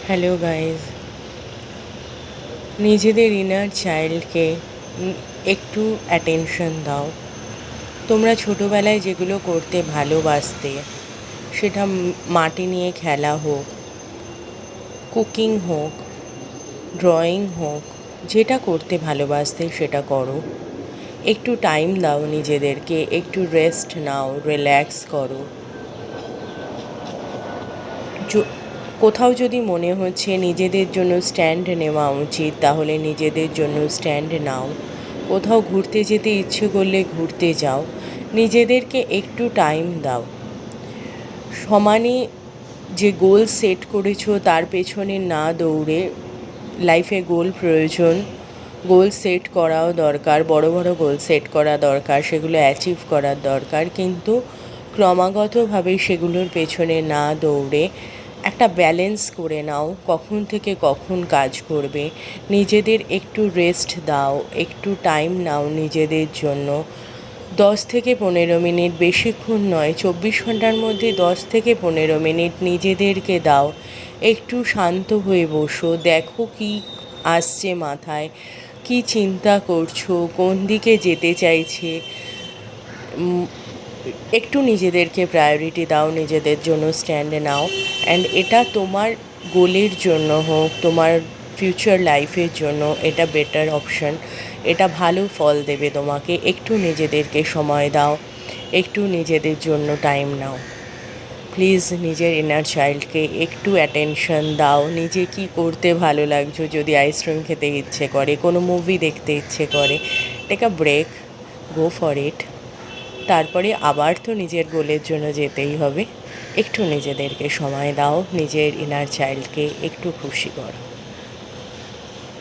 Hello guys, নিজেদের inner চাইল্ডকে একটু attention দাও। তোমরা ছোটোবেলায় যেগুলো করতে ভালোবাসতে, সেটা মাটি নিয়ে খেলা হোক, কুকিং হোক, ড্রয়িং হোক, যেটা করতে ভালোবাসতে সেটা করো। একটু টাইম দাও নিজেদেরকে, একটু রেস্ট নাও, রিল্যাক্স করো। কোথাও যদি মনে হচ্ছে নিজেদের জন্য স্ট্যান্ড নেওয়া উচিত, তাহলে নিজেদের জন্য স্ট্যান্ড নাও। কোথাও ঘুরতে যেতে ইচ্ছে করলে ঘুরতে যাও। নিজেদেরকে একটু টাইম দাও। সমানে যে গোল সেট করেছো তার পেছনে না দৌড়ে, লাইফে গোল প্রয়োজন, গোল সেট করাও দরকার, বড় বড় গোল সেট করা দরকার, সেগুলো অ্যাচিভ করার দরকার, কিন্তু ক্রমাগতভাবে সেগুলোর পেছনে না দৌড়ে একটা ব্যালেন্স করে নাও, কখন থেকে কখন কাজ করবে। নিজেদের একটু রেস্ট দাও, একটু টাইম নাও নিজেদের জন্য। 10 থেকে 15 মিনিট, বেশিক্ষণ নয়, 24 ঘন্টার মধ্যে 10 থেকে 15 মিনিট নিজেদেরকে দাও। একটু শান্ত হয়ে বসো, দেখো কি আসছে মাথায়, কি চিন্তা করছো, কোন দিকে যেতে চাইছে। একটু নিজেদেরকে প্রায়োরিটি দাও, নিজেদের জন্য স্ট্যান্ড নাও। অ্যান্ড এটা তোমার গোলের জন্য হোক, তোমার ফিউচার লাইফের জন্য এটা বেটার অপশান, এটা ভালো ফল দেবে তোমাকে। একটু নিজেদেরকে সময় দাও, একটু নিজেদের জন্য টাইম নাও। প্লিজ নিজের ইনার চাইল্ডকে একটু অ্যাটেনশন দাও। নিজে কি করতে ভালো লাগছো, যদি আইসক্রিম খেতে ইচ্ছে করে, কোনো মুভি দেখতে ইচ্ছে করে, take a break, go for it. তারপরে আবার তো নিজের গোলের জন্য যেতেই হবে। একটু নিজেদেরকে সময় দাও, নিজের ইনার চাইল্ডকে একটু খুশি করো।